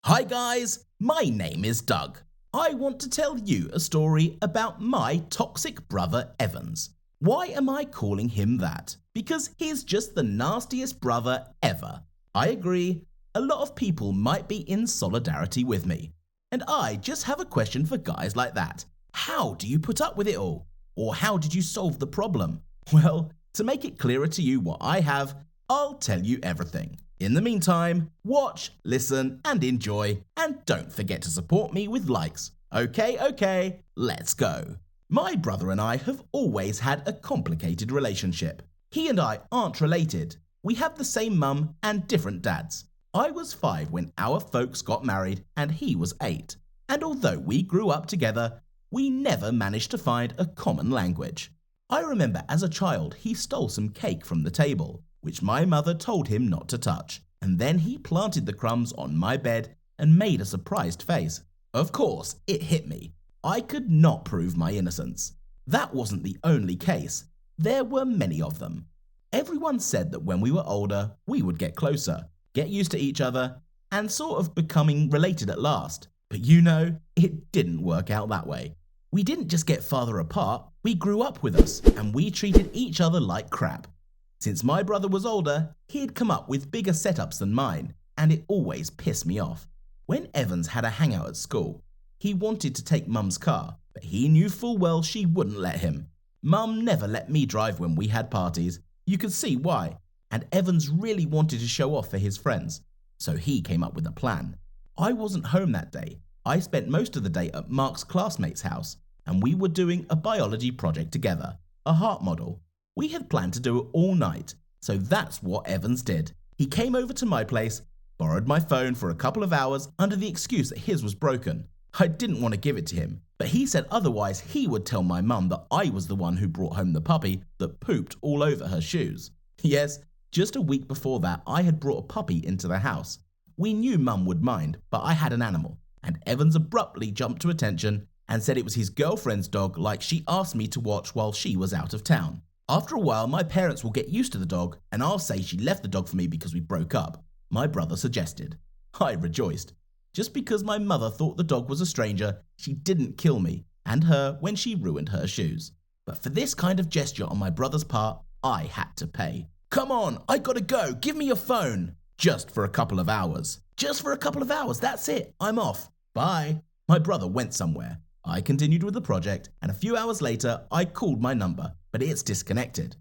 Hi guys, my name is Doug. I want to tell you a story about my toxic brother Evans. Why am I calling him that? Because he's just the nastiest brother ever. I agree, a lot of people might be in solidarity with me. And I just have a question for guys like that. How do you put up with it all? Or how did you solve the problem? Well, to make it clearer to you what I have, I'll tell you everything. In the meantime, watch, listen, and enjoy, and don't forget to support me with likes. Okay, let's go. My brother and I have always had a complicated relationship. He and I aren't related. We have the same mum and different dads. I was 5 when our folks got married, and he was 8. And although we grew up together, we never managed to find a common language. I remember as a child he stole some cake from the table, which my mother told him not to touch, and then he planted the crumbs on my bed and made a surprised face. Of course, it hit me. I could not prove my innocence. That wasn't the only case. There were many of them. Everyone said that when we were older, we would get closer, get used to each other, and sort of becoming related at last. But you know, it didn't work out that way. We didn't just get farther apart, we grew up with us, and we treated each other like crap. Since my brother was older, he'd come up with bigger setups than mine, and it always pissed me off. When Evans had a hangout at school, he wanted to take Mum's car, but he knew full well she wouldn't let him. Mum never let me drive when we had parties. You could see why, and Evans really wanted to show off for his friends, so he came up with a plan. I wasn't home that day. I spent most of the day at Mark's classmate's house, and we were doing a biology project together, a heart model. We had planned to do it all night, so that's what Evans did. He came over to my place, borrowed my phone for a couple of hours under the excuse that his was broken. I didn't want to give it to him, but he said otherwise he would tell my mum that I was the one who brought home the puppy that pooped all over her shoes. Yes, just a week before that I had brought a puppy into the house. We knew Mum would mind, but I had an animal, and Evans abruptly jumped to attention and said it was his girlfriend's dog like she asked me to watch while she was out of town. After a while, my parents will get used to the dog, and I'll say she left the dog for me because we broke up, my brother suggested. I rejoiced. Just because my mother thought the dog was a stranger, she didn't kill me and her when she ruined her shoes. But for this kind of gesture on my brother's part, I had to pay. Come on, I gotta go, give me your phone. Just for a couple of hours. Just for a couple of hours, that's it, I'm off. Bye. My brother went somewhere. I continued with the project, and a few hours later, I called my number, but it's disconnected.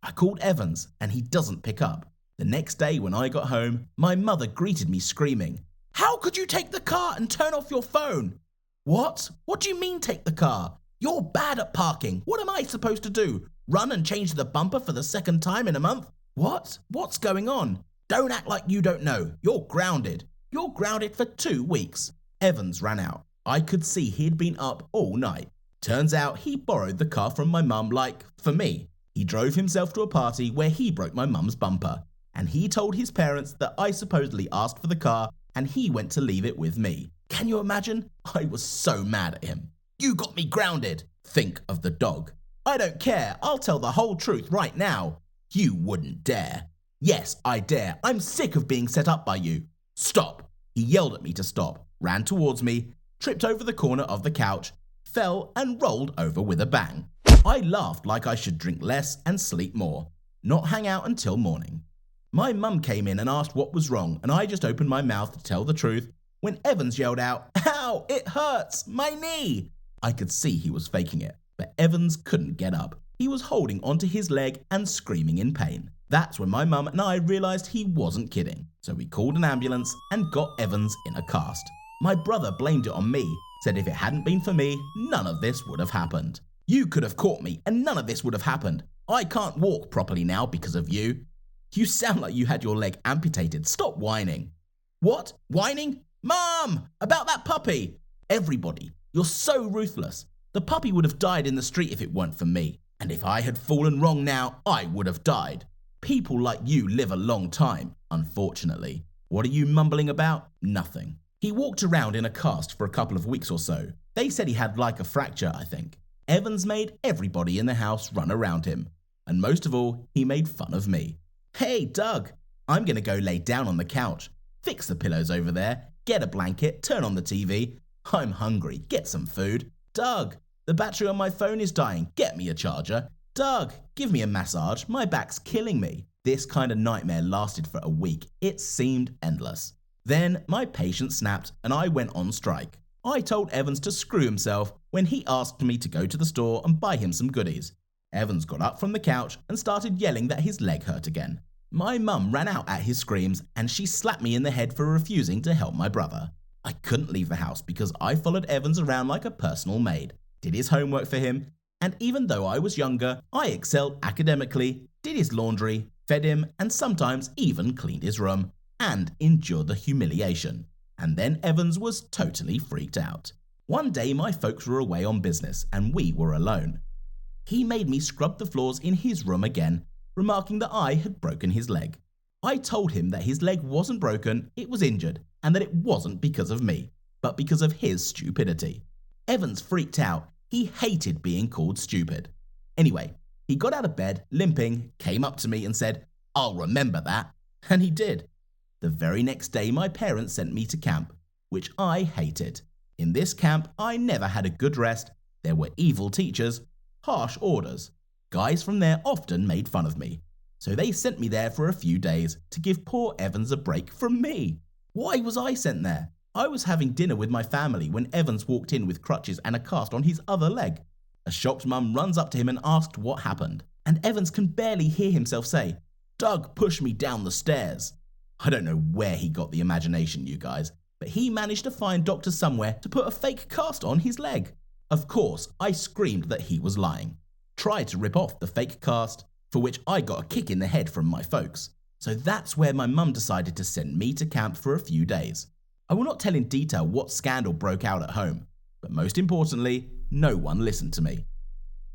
I called Evans, and he doesn't pick up. The next day when I got home, my mother greeted me screaming, "How could you take the car and turn off your phone?" What? What do you mean take the car? You're bad at parking. What am I supposed to do? Run and change the bumper for the second time in a month? What? What's going on? Don't act like you don't know. You're grounded. You're grounded for 2 weeks. Evans ran out. I could see he'd been up all night. Turns out he borrowed the car from my mum for me. He drove himself to a party where he broke my mum's bumper. And he told his parents that I supposedly asked for the car and he went to leave it with me. Can you imagine? I was so mad at him. You got me grounded. Think of the dog. I don't care. I'll tell the whole truth right now. You wouldn't dare. Yes, I dare. I'm sick of being set up by you. Stop. He yelled at me to stop, ran towards me, tripped over the corner of the couch, fell and rolled over with a bang. I laughed like I should drink less and sleep more, not hang out until morning. My mum came in and asked what was wrong, and I just opened my mouth to tell the truth when Evans yelled out, "Ow, it hurts, my knee!" I could see he was faking it, but Evans couldn't get up. He was holding onto his leg and screaming in pain. That's when my mum and I realised he wasn't kidding, so we called an ambulance and got Evans in a cast. My brother blamed it on me, said if it hadn't been for me, none of this would have happened. You could have caught me and none of this would have happened. I can't walk properly now because of you. You sound like you had your leg amputated. Stop whining. What? Whining? Mum! About that puppy! Everybody, you're so ruthless. The puppy would have died in the street if it weren't for me. And if I had fallen wrong now, I would have died. People like you live a long time, unfortunately. What are you mumbling about? Nothing. He walked around in a cast for a couple of weeks or so. They said he had like a fracture, I think. Evans made everybody in the house run around him. And most of all, he made fun of me. Hey, Doug, I'm going to go lay down on the couch. Fix the pillows over there. get a blanket, turn on the TV. I'm hungry, get some food. Doug, the battery on my phone is dying, get me a charger. Doug, give me a massage, my back's killing me. This kind of nightmare lasted for a week. It seemed endless. Then my patience snapped and I went on strike. I told Evans to screw himself when he asked me to go to the store and buy him some goodies. Evans got up from the couch and started yelling that his leg hurt again. My mum ran out at his screams and she slapped me in the head for refusing to help my brother. I couldn't leave the house because I followed Evans around like a personal maid, did his homework for him, and even though I was younger, I excelled academically, did his laundry, fed him, and sometimes even cleaned his room, and endured the humiliation. And then Evans was totally freaked out. One day my folks were away on business and we were alone. He made me scrub the floors in his room again, remarking that I had broken his leg. I told him that his leg wasn't broken, it was injured, and that it wasn't because of me, but because of his stupidity. Evans freaked out. He hated being called stupid. Anyway, he got out of bed, limping, came up to me and said, "I'll remember that." And he did. The very next day my parents sent me to camp, which I hated. In this camp, I never had a good rest. There were evil teachers, harsh orders. Guys from there often made fun of me. So they sent me there for a few days to give poor Evans a break from me. Why was I sent there? I was having dinner with my family when Evans walked in with crutches and a cast on his other leg. A shocked mum runs up to him and asked what happened. And Evans can barely hear himself say, "Doug pushed me down the stairs." I don't know where he got the imagination, you guys, but he managed to find doctors somewhere to put a fake cast on his leg. Of course, I screamed that he was lying. Tried to rip off the fake cast, for which I got a kick in the head from my folks. So that's where my mum decided to send me to camp for a few days. I will not tell in detail what scandal broke out at home, but most importantly, no one listened to me.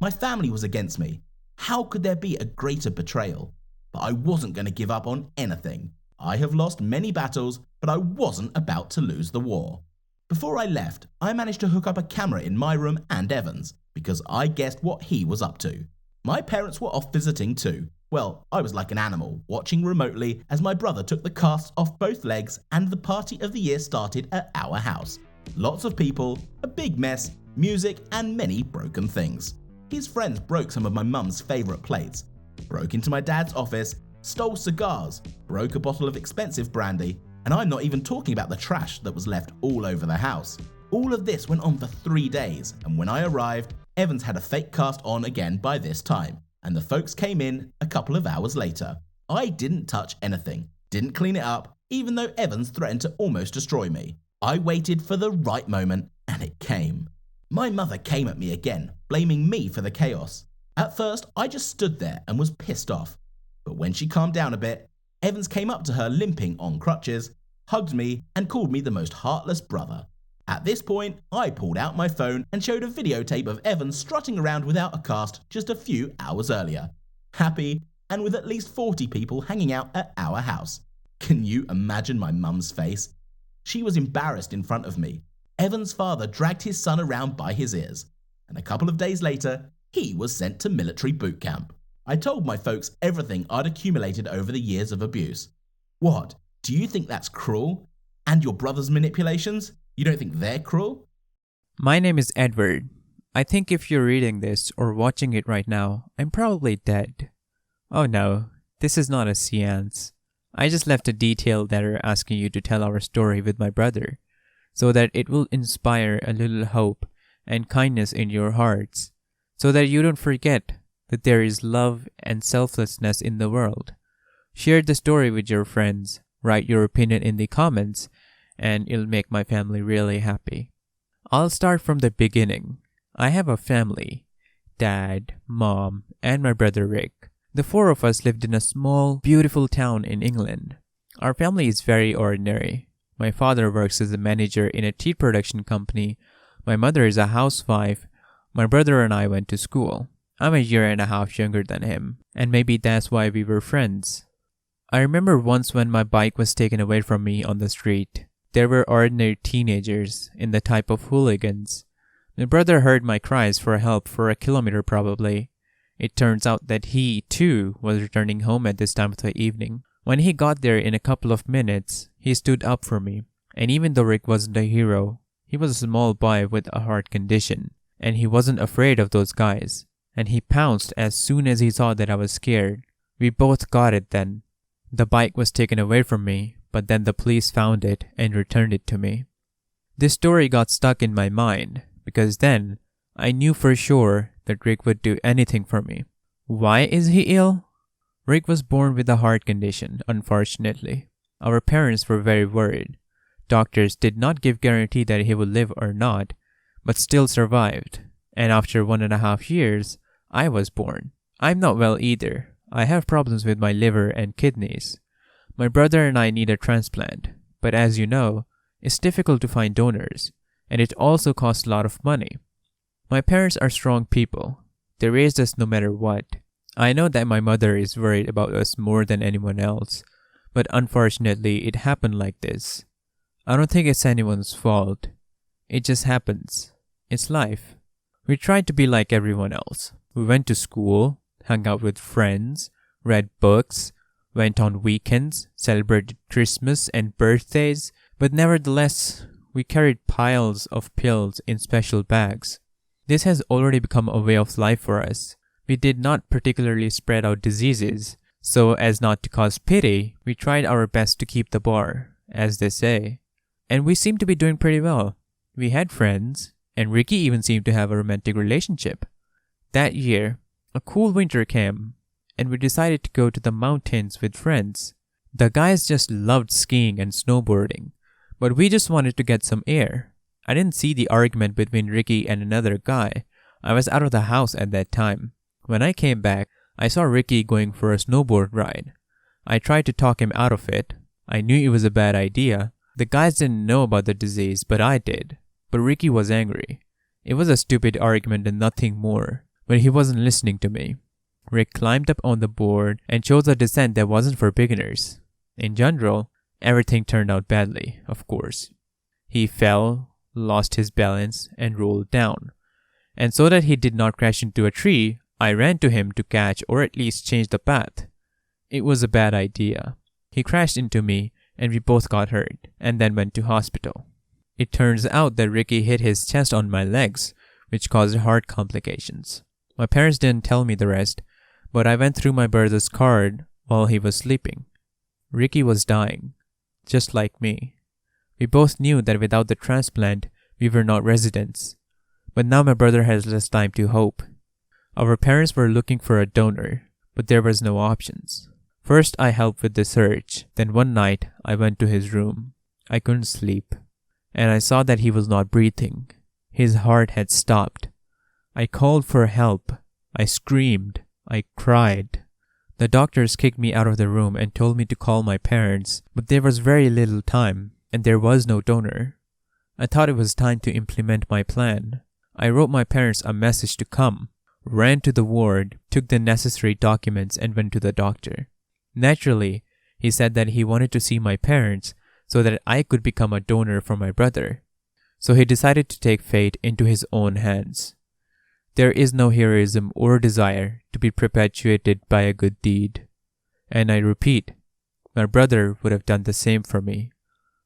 My family was against me. How could there be a greater betrayal? But I wasn't going to give up on anything. I have lost many battles, but I wasn't about to lose the war. Before I left, I managed to hook up a camera in my room and Evans, because I guessed what he was up to. My parents were off visiting too. Well, I was like an animal, watching remotely as my brother took the casts off both legs and the party of the year started at our house. Lots of people, a big mess, music, and many broken things. His friends broke some of my mum's favourite plates, broke into my dad's office, stole cigars, broke a bottle of expensive brandy, and I'm not even talking about the trash that was left all over the house. All of this went on for 3 days, and when I arrived, Evans had a fake cast on again by this time, and the folks came in a couple of hours later. I didn't touch anything, didn't clean it up, even though Evans threatened to almost destroy me. I waited for the right moment, and it came. My mother came at me again, blaming me for the chaos. At first, I just stood there and was pissed off. But when she calmed down a bit, Evans came up to her limping on crutches, hugged me, and called me the most heartless brother. At this point, I pulled out my phone and showed a videotape of Evans strutting around without a cast just a few hours earlier. Happy, and with at least 40 people hanging out at our house. Can you imagine my mum's face? She was embarrassed in front of me. Evans' father dragged his son around by his ears. And a couple of days later, he was sent to military boot camp. I told my folks everything I'd accumulated over the years of abuse. What? Do you think that's cruel? And your brother's manipulations? You don't think they're cruel? My name is Edward. I think if you're reading this or watching it right now, I'm probably dead. Oh no, this is not a seance. I just left a detailed letter asking you to tell our story with my brother, so that it will inspire a little hope and kindness in your hearts, so that you don't forget that there is love and selflessness in the world. Share the story with your friends, write your opinion in the comments, and it'll make my family really happy. I'll start from the beginning. I have a family: Dad, Mom, and my brother Rick. The 4 of us lived in a small, beautiful town in England. Our family is very ordinary. My father works as a manager in a tea production company. My mother is a housewife. My brother and I went to school. I'm a year and a half younger than him, and maybe that's why we were friends. I remember once when my bike was taken away from me on the street. There were ordinary teenagers in the type of hooligans. My brother heard my cries for help for a kilometer probably. It turns out that he, too, was returning home at this time of the evening. When he got there in a couple of minutes, he stood up for me And even though Rick wasn't a hero, he was a small boy with a heart condition, and he wasn't afraid of those guys. And he pounced as soon as he saw that I was scared. We both got it then. The bike was taken away from me, but then the police found it and returned it to me. This story got stuck in my mind, because then I knew for sure that Rick would do anything for me. Why is he ill? Rick was born with a heart condition, unfortunately. Our parents were very worried. Doctors did not give guarantee that he would live or not, but still survived. And after 1.5 years, I was born. I'm not well either. I have problems with my liver and kidneys. My brother and I need a transplant, but as you know, it's difficult to find donors, and it also costs a lot of money. My parents are strong people. They raised us no matter what. I know that my mother is worried about us more than anyone else, but unfortunately it happened like this. I don't think it's anyone's fault. It just happens. It's life. We tried to be like everyone else. We went to school, hung out with friends, read books, went on weekends, celebrated Christmas and birthdays, but nevertheless, we carried piles of pills in special bags. This has already become a way of life for us. We did not particularly spread out diseases, so as not to cause pity, we tried our best to keep the bar, as they say. And we seemed to be doing pretty well. We had friends, and Ricky even seemed to have a romantic relationship. That year, a cool winter came, and we decided to go to the mountains with friends. The guys just loved skiing and snowboarding, but we just wanted to get some air. I didn't see the argument between Ricky and another guy. I was out of the house at that time. When I came back, I saw Ricky going for a snowboard ride. I tried to talk him out of it. I knew it was a bad idea. The guys didn't know about the disease, but I did. But Ricky was angry. It was a stupid argument and nothing more, but he wasn't listening to me. Rick climbed up on the board and chose a descent that wasn't for beginners. In general, everything turned out badly, of course. He fell, lost his balance, and rolled down. And so that he did not crash into a tree, I ran to him to catch or at least change the path. It was a bad idea. He crashed into me, and we both got hurt, and then went to hospital. It turns out that Ricky hit his chest on my legs, which caused heart complications. My parents didn't tell me the rest, but I went through my brother's card while he was sleeping. Ricky was dying, just like me. We both knew that without the transplant, we were not residents. But now my brother has less time to hope. Our parents were looking for a donor, but there was no options. First, I helped with the search. Then one night, I went to his room. I couldn't sleep, and I saw that he was not breathing. His heart had stopped. I called for help. I screamed. I cried. The doctors kicked me out of the room and told me to call my parents, but there was very little time, and there was no donor. I thought it was time to implement my plan. I wrote my parents a message to come, ran to the ward, took the necessary documents, and went to the doctor. Naturally, he said that he wanted to see my parents so that I could become a donor for my brother. So he decided to take fate into his own hands. There is no heroism or desire to be perpetuated by a good deed. And I repeat, my brother would have done the same for me.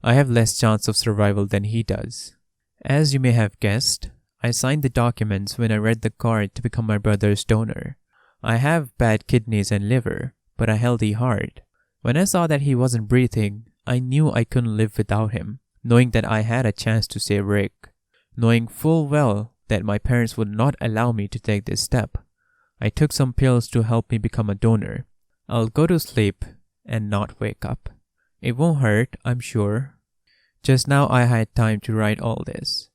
I have less chance of survival than he does. As you may have guessed, I signed the documents when I read the card to become my brother's donor. I have bad kidneys and liver, but a healthy heart. When I saw that he wasn't breathing, I knew I couldn't live without him, knowing that I had a chance to save Rick, knowing full well that my parents would not allow me to take this step. I took some pills to help me become a donor. I'll go to sleep and not wake up. It won't hurt, I'm sure. Just now I had time to write all this.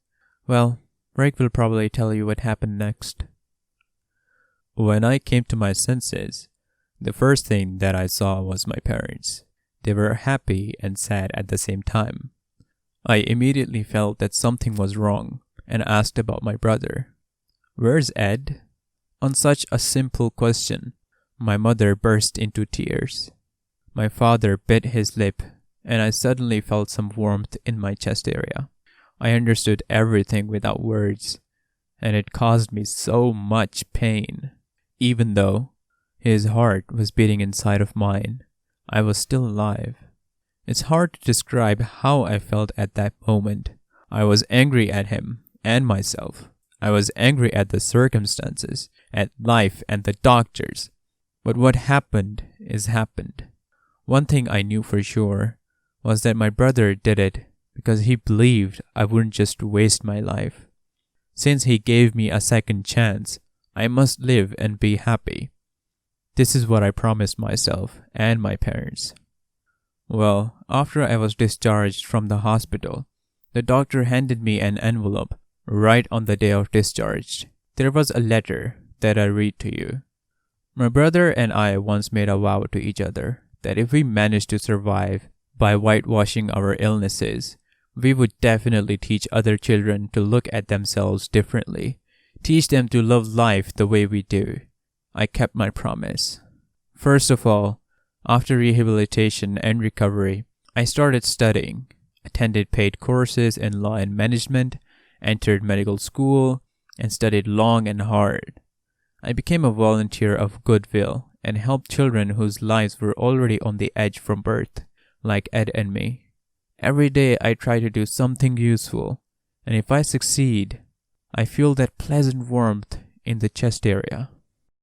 Well, Rick will probably tell you what happened next. When I came to my senses, the first thing that I saw was my parents. They were happy and sad at the same time. I immediately felt that something was wrong and asked about my brother. "Where's Ed?" On such a simple question, my mother burst into tears. My father bit his lip, and I suddenly felt some warmth in my chest area. I understood everything without words, and it caused me so much pain. Even though his heart was beating inside of mine, I was still alive. It's hard to describe how I felt at that moment. I was angry at him and myself. I was angry at the circumstances, at life and the doctors. But what happened is happened. One thing I knew for sure was that my brother did it because he believed I wouldn't just waste my life. Since he gave me a second chance, I must live and be happy. This is what I promised myself and my parents. Well, after I was discharged from the hospital, the doctor handed me an envelope right on the day of discharge. There was a letter that I read to you. My brother and I once made a vow to each other that if we managed to survive by whitewashing our illnesses, we would definitely teach other children to look at themselves differently, teach them to love life the way we do. I kept my promise. First of all, after rehabilitation and recovery, I started studying, attended paid courses in law and management, entered medical school, and studied long and hard. I became a volunteer of goodwill and helped children whose lives were already on the edge from birth, like Ed and me. Every day I try to do something useful, and if I succeed, I feel that pleasant warmth in the chest area.